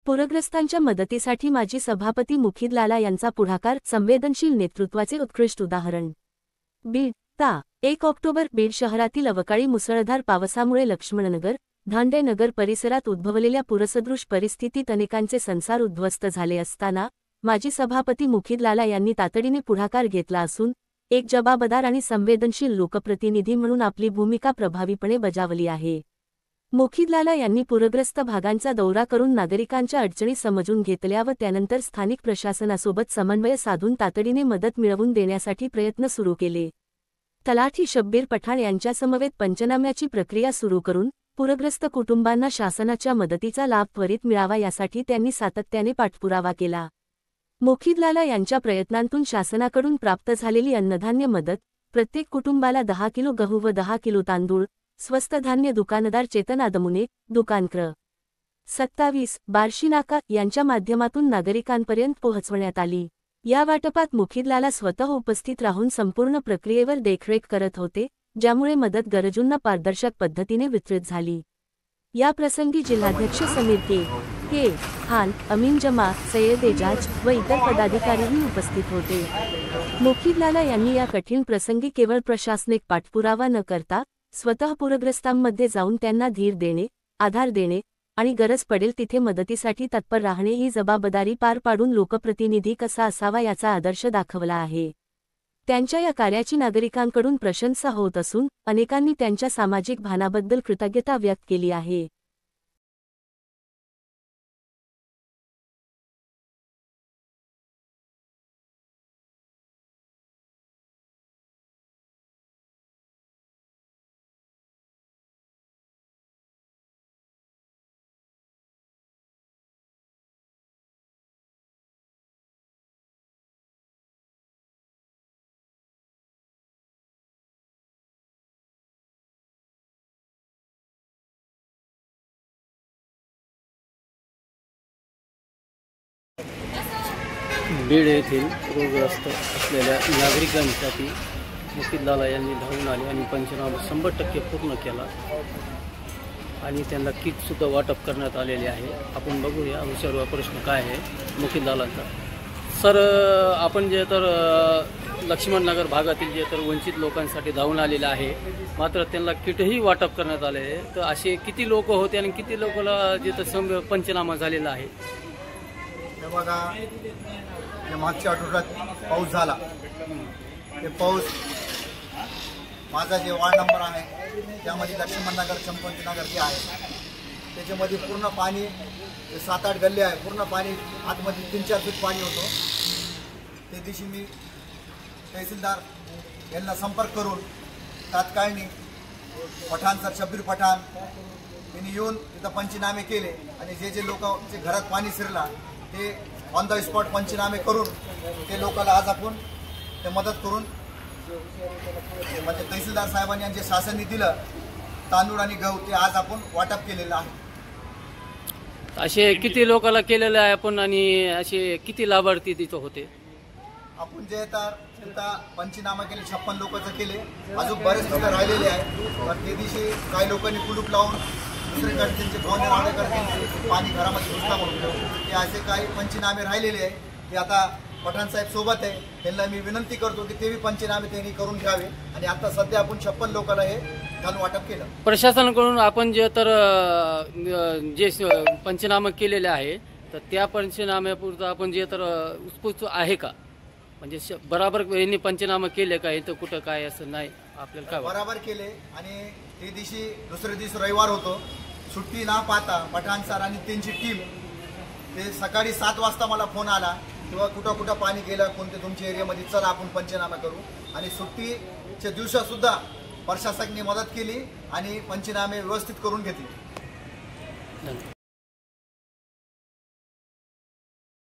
पूरग्रस्तांच्या मदतीसाठी माजी सभापती मुखीदलाला यांचा पुढाकार, संवेदनशील नेतृत्वाचे उत्कृष्ट उदाहरण। बीड ता 1 ऑक्टोबर बीड शहरातील अवकाळी मुसळधार पावसामुळे लक्ष्मणनगर, धांडे नगर परिसरात उद्भवलेल्या पूरसदृश परिस्थितीत अनेकांचे संसार उद्ध्वस्त झाले असताना माजी सभापती मुखीदलाला यांनी तातडीने पुढाकार घेतला असून एक जबाबदार आणि संवेदनशील लोकप्रतिनिधी म्हणून आपली भूमिका प्रभावीपणे बजावली आहे। मुखीदलाला यांनी पूरग्रस्त भागांचा दौरा करून नागरिकांच्या अडचणी समजून घेतल्या व त्यानंतर स्थानिक प्रशासनासोबत समन्वय साधून तातडीने मदत मिळवून देण्यासाठी प्रयत्न सुरू केले। तलाठी शब्बीर पठाण यांच्यासमवेत पंचनाम्याची प्रक्रिया सुरू करून पूरग्रस्त कुटुंबांना शासनाच्या मदतीचा लाभ त्वरित मिळावा यासाठी त्यांनी सातत्याने पाठपुरावा केला। मुखीदलाला यांच्या प्रयत्नांतून शासनाकडून प्राप्त झालेली अन्नधान्य मदत, प्रत्येक कुटुंबाला 10 किलो गहू व 10 किलो तांदूळ, स्वस्त धान्य दुकानदार चेतन आदमुने, दुकान क्र. 27, बार्शी नाका यांच्या माध्यमातून नागरिकांपर्यंत पोहोचवण्यात आली। या वाटपात मुखीदलाला स्वतः उपस्थित राहून संपूर्ण प्रक्रियेवर देखरेख करत होते, ज्यामुळे मदत गरजूंना पारदर्शक पद्धतीने वितरित झाली। या प्रसंगी जिल्हाध्यक्ष समीर के खान, अमीन जमा, सय्यद एजाज व इतर पदाधिकारीही उपस्थित होते। मुखीदलाला यांनी या कठीण प्रसंगी केवळ प्रशासनिक पाठपुरावा न करता स्वतः पूरग्रस्तांमध्ये जाऊन त्यांना धीर देणे, आधार देणे आणि गरज पडेल तिथे मदतीसाठी तत्पर राहणे ही जबाबदारी पार पाडून लोकप्रतिनिधी कसा असावा याचा आदर्श दाखवला आहे। त्यांच्या या कार्याची नागरिकांकडून प्रशंसा होत असून अनेकांनी त्यांच्या सामाजिक भानाबद्दल कृतज्ञता व्यक्त केली आहे। बीड येथील पूरग्रस्त असलेल्या नागरिकांसाठी मुखीदलाला यांनी धावून आले आणि पंचनामा 100% पूर्ण केला आणि त्यांना किटसुद्धा वाटप करण्यात आलेले आहे। आपण बघूया विचारूया प्रश्न काय आहे मुखीदलांचा। सर, आपण जे तर लक्ष्मणनगर भागातील जे तर वंचित लोकांसाठी धावून आलेले आहे, मात्र त्यांना किटही वाटप करण्यात आले आहे, तर असे किती लोक होते आणि किती लोकांना जे तर पंचनामा झालेला आहे? बघा, मागच्या आठवड्यात पाऊस झाला, ते पाऊस माझा जे वार्ड नंबर आहे त्यामध्ये लक्ष्मणनगर, चंपतनगर जे आहे त्याच्यामध्ये पूर्ण पाणी, 7-8 गल्ले आहे, पूर्ण पाणी आतमध्ये 3-4 फूट पाणी होतं। त्या दिवशी मी तहसीलदार यांना संपर्क करून तात्काळनी पठाण सर, शब्बीर पठाण यांनी येऊन तिथं पंचनामे केले आणि जे जे लोकांचे घरात पाणी शिरला ते ऑन द स्पॉट पंचनामे करून ते लोकांना आज आपण ते मदत करून म्हणजे तहसीलदार साहेबांनी जे शासनाने दिलं तांदूळ आणि गहू ते आज आपण वाटप केलेलं आहे। असे किती लोकांना केलेलं आहे आपण आणि असे किती लाभार्थी तिथं होते? आपण जे तर तिथं पंचनामा केले 56 लोकांचं केले, अजून बरेच तिथं राहिलेले आहे। पण ते दिवशी काही लोकांनी कुलूप लावून दुसरीकडे त्यांचे पाहुणे राहणे करते पाणी घरामध्ये घुसला म्हणून ते असे काही पंचनामे राहिलेले आहे। ते आता पठाण साहेब सोबत आहे, त्यांना मी विनंती करतो की ते भी पंचनामे त्यांनी करून घ्यावे आणि आता सध्या आपण 56 लोकांना हे घालून वाटप केलं। प्रशासनाकडून आपण जे तर जे पंचनामे केलेले आहे तर त्या पंचनाम्यापुरतं आपण जे तर उत्स्फूर्त आहे का? म्हणजे बराबर यांनी पंचनामा केले का? इथं कुठं काय असं नाही आपल्याला काय? बराबर केले आणि ते दिवशी दुसऱ्या दिवशी रविवार होतो, सुट्टी ना पाहता पठाण सर आणि त्यांची टीम ते सकाळी 7 वाजता मला फोन आला किंवा कुठं कुठं पाणी गेलं, कोणते तुमच्या एरियामध्ये, चला आपण पंचनामा करू। आणि सुट्टीच्या दिवसासुद्धा प्रशासकाने मदत केली आणि पंचनामे व्यवस्थित करून घेतले।